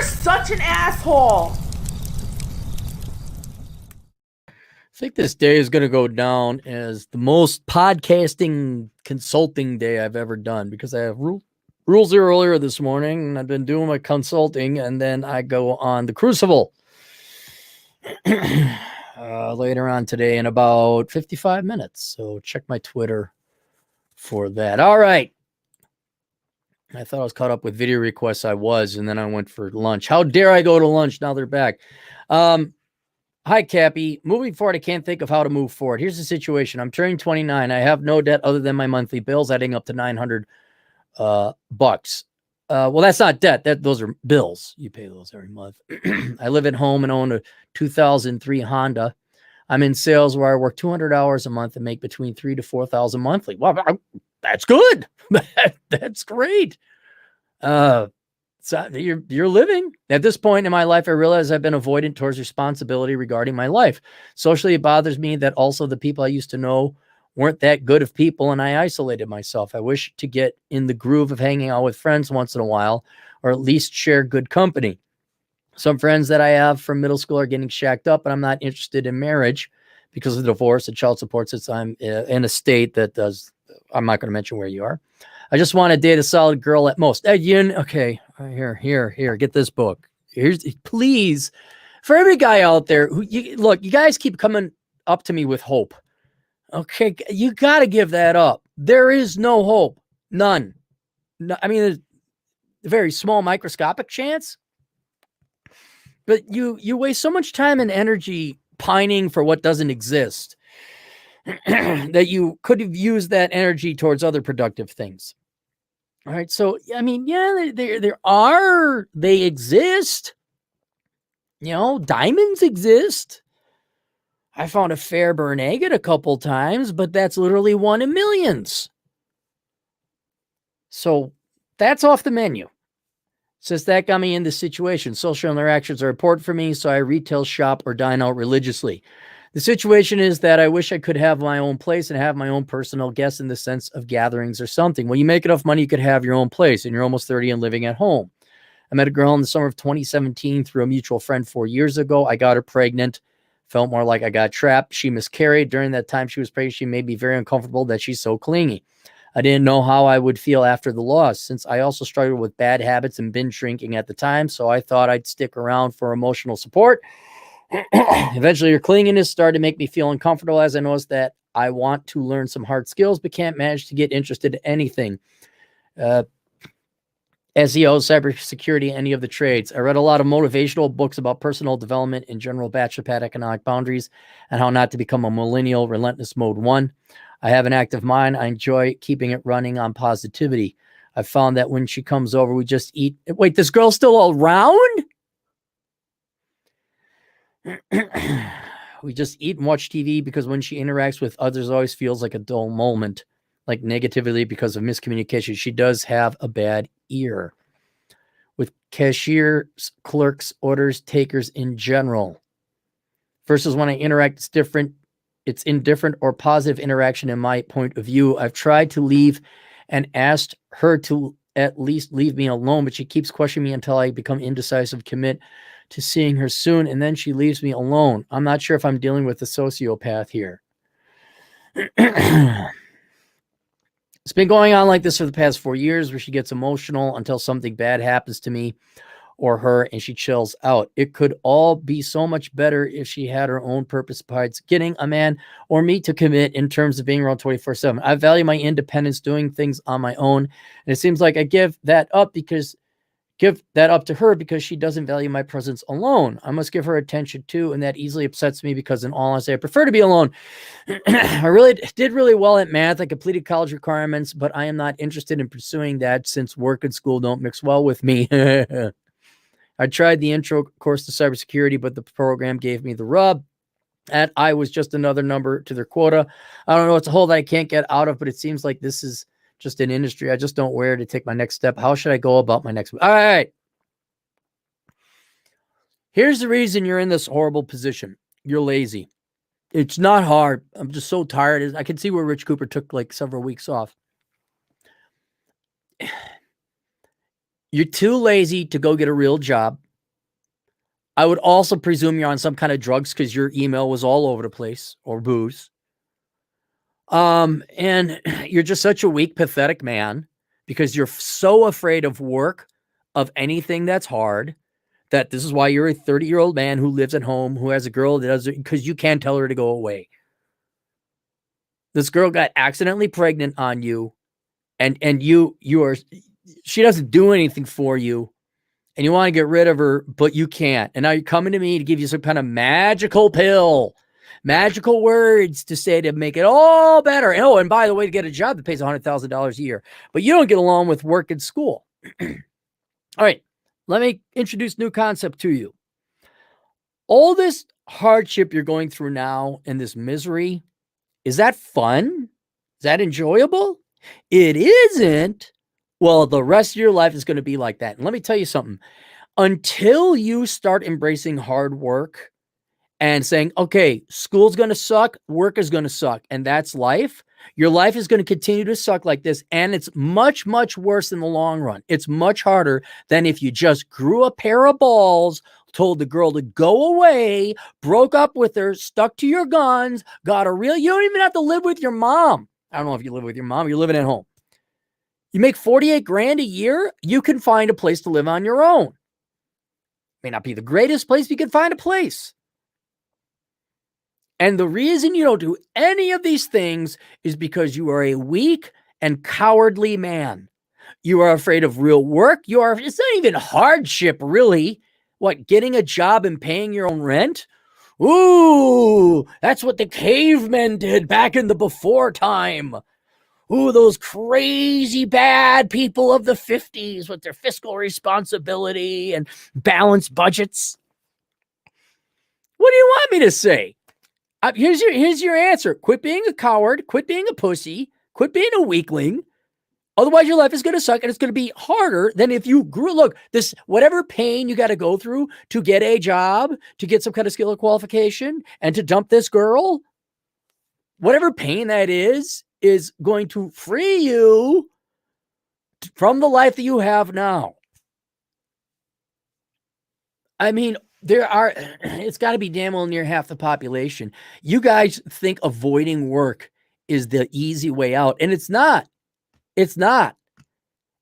such an asshole. I think this day is going to go down as the most podcasting consulting day I've ever done because I have rules earlier this morning and I've been doing my consulting and then I go on the Crucible later on today in about 55 minutes. So check my Twitter for that. All right. I thought I was caught up with video requests. I was, and then I went for lunch. How dare I go to lunch? Now they're back. Hi, Cappy. Moving forward, I can't think of how to move forward. Here's the situation. I'm turning 29. I have no debt other than my monthly bills, adding up to $900 bucks. Well, that's not debt. Those are bills. You pay those every month. I live at home and own a 2003 Honda. I'm in sales where I work 200 hours a month and make between $3,000 to $4,000 monthly. Well, that's good. That's great. So you're living. At this point in my life, I realize I've been avoidant towards responsibility regarding my life. Socially, it bothers me that also the people I used to know weren't that good of people, and I isolated myself. I wish to get in the groove of hanging out with friends once in a while, or at least share good company. Some friends that I have from middle school are getting shacked up, and I'm not interested in marriage because of the divorce and child support since I'm in a state that does, I'm not going to mention where you are. I just want to date a solid girl at most. Okay, here, get this book. Please, for every guy out there who you guys keep coming up to me with hope. Okay, you got to give that up. There is no hope, none. No, I mean, there's a very small microscopic chance, but you waste so much time and energy pining for what doesn't exist. That you could have used that energy towards other productive things. All right. So, I mean, yeah, they exist. You know, diamonds exist. I found a Fairburn agate a couple times, but that's literally one in millions. So that's off the menu. Since that got me in this situation, social interactions are important for me, so I retail shop or dine out religiously. The situation is that I wish I could have my own place and have my own personal guests in the sense of gatherings or something. Well, you make enough money, you could have your own place, and you're almost 30 and living at home. I met a girl in the summer of 2017 through a mutual friend 4 years ago. I got her pregnant. Felt more like I got trapped. She miscarried. During that time she was pregnant, she made me very uncomfortable that she's so clingy. I didn't know how I would feel after the loss, since I also struggled with bad habits and binge drinking at the time, so I thought I'd stick around for emotional support. Eventually, her clinginess started to make me feel uncomfortable as I noticed that I want to learn some hard skills, but can't manage to get interested in anything. SEO, cybersecurity, any of the trades. I read a lot of motivational books about personal development in general, bachelor pad economic boundaries, and how not to become a millennial, relentless mode 1. I have an active mind. I enjoy keeping it running on positivity. I found that when she comes over, we just eat. Wait, this girl's still around? We just eat and watch TV because when she interacts with others, it always feels like a dull moment, like negatively because of miscommunication. She does have a bad ear with cashiers, clerks, orders, takers in general. Versus when I interact, it's different. It's indifferent or positive interaction in my point of view. I've tried to leave and asked her to at least leave me alone, but she keeps questioning me until I become indecisive, commit to seeing her soon, and then she leaves me alone. I'm not sure if I'm dealing with a sociopath here. It's been going on like this for the past 4 years, where she gets emotional until something bad happens to me or her and she chills out. It could all be so much better if she had her own purpose besides getting a man or me to commit in terms of being around 24/7. I value my independence, doing things on my own, and it seems like I give that up to her because she doesn't value my presence alone. I must give her attention too, and that easily upsets me because in all honesty, I prefer to be alone. I did really well at math. I completed college requirements, but I am not interested in pursuing that since work and school don't mix well with me. I tried the intro course to cybersecurity, but the program gave me the rub. And I was just another number to their quota. I don't know. It's a hole that I can't get out of, but it seems like this is just an industry I just don't know where to take my next step. How should I go about my next move? All right. Here's the reason you're in this horrible position. You're lazy. It's not hard. I'm just so tired. I can see where Rich Cooper took like several weeks off. You're too lazy to go get a real job. I would also presume you're on some kind of drugs because your email was all over the place, or booze. And you're just such a weak, pathetic man because you're so afraid of work, of anything that's hard, that this is why you're a 30-year-old man who lives at home, who has a girl that does it because you can't tell her to go away. This girl got accidentally pregnant on you, and she doesn't do anything for you, and you want to get rid of her, but you can't. And now you're coming to me to give you some kind of magical pill, magical words to say to make it all better. Oh, and by the way, to get a job that pays $100,000 a year, but you don't get along with work and school. All right, let me introduce a new concept to you. All this hardship you're going through now and this misery, is that fun? Is that enjoyable? It isn't. Well, the rest of your life is going to be like that. And let me tell you something. Until you start embracing hard work and saying, okay, school's going to suck, work is going to suck, and that's life, your life is going to continue to suck like this. And it's much, much worse in the long run. It's much harder than if you just grew a pair of balls, told the girl to go away, broke up with her, stuck to your guns, got a real, you don't even have to live with your mom. I don't know if you live with your mom, you're living at home. You make 48 grand a year, you can find a place to live on your own. May not be the greatest place, but you can find a place. And the reason you don't do any of these things is because you are a weak and cowardly man. You are afraid of real work. It's not even hardship, really. What, getting a job and paying your own rent? Ooh, that's what the cavemen did back in the before time. Ooh, those crazy bad people of the 50s with their fiscal responsibility and balanced budgets. What do you want me to say? Here's your answer. Quit being a coward. Quit being a pussy. Quit being a weakling. Otherwise, your life is going to suck, and it's going to be harder than if you grew. Look, this whatever pain you got to go through to get a job, to get some kind of skill or qualification, and to dump this girl, whatever pain that is going to free you from the life that you have now. I mean, it's got to be damn well near half the population. You guys think avoiding work is the easy way out, and it's not. It's not.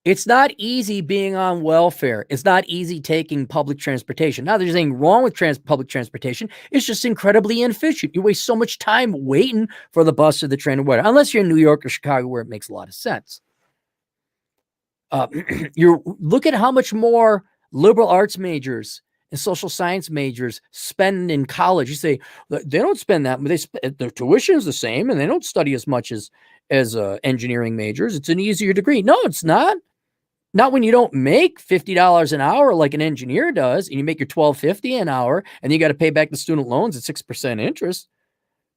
It's not easy being on welfare. It's not easy taking public transportation. Now, there's nothing wrong with public transportation. It's just incredibly inefficient. You waste so much time waiting for the bus or the train or whatever, unless you're in New York or Chicago where it makes a lot of sense. Look at how much more liberal arts majors and social science majors spend in college. You say they don't spend that, but their tuition is the same, and they don't study as much as engineering majors. It's an easier degree. No, it's not. Not when you don't make $50 an hour like an engineer does, and you make your $12.50 an hour, and you got to pay back the student loans at 6% interest.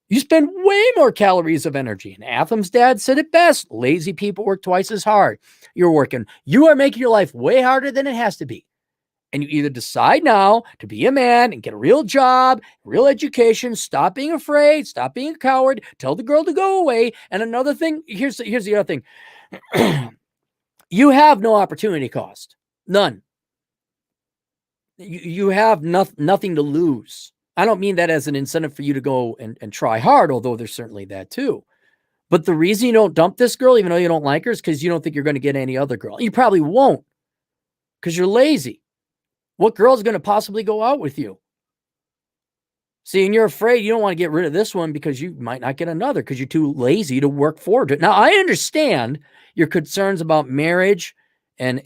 You spend way more calories of energy. And Atham's dad said it best: lazy people work twice as hard. You are making your life way harder than it has to be. And you either decide now to be a man and get a real job, real education, stop being afraid, stop being a coward, tell the girl to go away. And another thing, here's the other thing. You have no opportunity cost. None. You have nothing to lose. I don't mean that as an incentive for you to go and try hard, although there's certainly that too. But the reason you don't dump this girl, even though you don't like her, is because you don't think you're going to get any other girl. You probably won't, because you're lazy. What girl's going to possibly go out with you? See, and you're afraid you don't want to get rid of this one because you might not get another because you're too lazy to work forward to it. Now, I understand your concerns about marriage and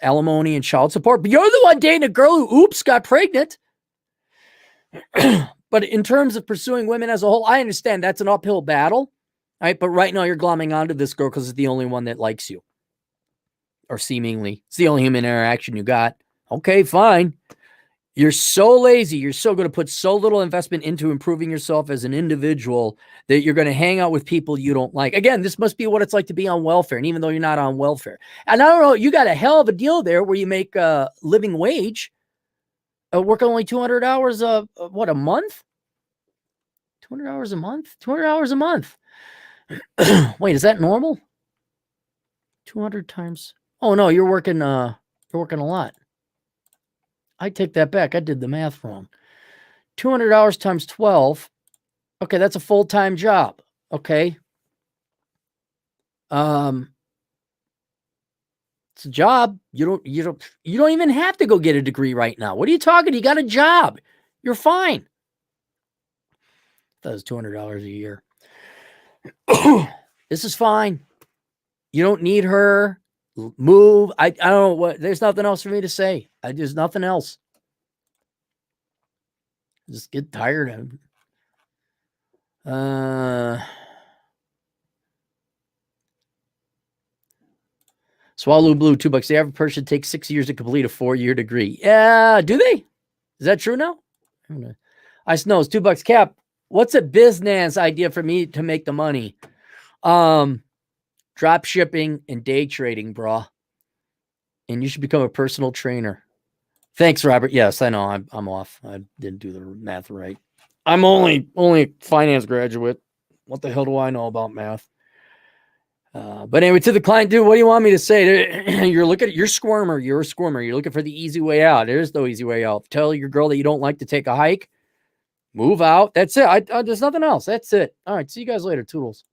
alimony and child support, but you're the one dating a girl who, got pregnant. But in terms of pursuing women as a whole, I understand that's an uphill battle, right? But right now you're glomming onto this girl because it's the only one that likes you. Or seemingly, it's the only human interaction you got. Okay, fine. You're so lazy. You're so going to put so little investment into improving yourself as an individual that you're going to hang out with people you don't like. Again, this must be what it's like to be on welfare. And even though you're not on welfare, and I don't know, you got a hell of a deal there where you make a living wage, working only 200 hours, a month? 200 hours a month? 200 hours a month. Wait, is that normal? 200 times. Oh no, you're working a lot. I take that back. I did the math wrong. $200 times 12. Okay, that's a full-time job. Okay. It's a job. You don't even have to go get a degree right now. What are you talking? You got a job. You're fine. That was $200 a year. This is fine. You don't need her. Move. I don't know what. There's nothing else for me to say. There's nothing else. Just get tired of it. Swallow Blue, $2. The average person takes 6 years to complete a 4-year degree. Yeah, do they? Is that true now? Ice Knows, $2. Cap, what's a business idea for me to make the money? Drop shipping and day trading, bro. And you should become a personal trainer. Thanks, Robert. Yes, I know. I'm off. I didn't do the math right. I'm only a finance graduate. What the hell do I know about math? But anyway, to the client, dude, what do you want me to say? You're squirmer. You're a squirmer. You're looking for the easy way out. There's no easy way out. Tell your girl that you don't like to take a hike. Move out. That's it. There's nothing else. That's it. All right. See you guys later. Toodles.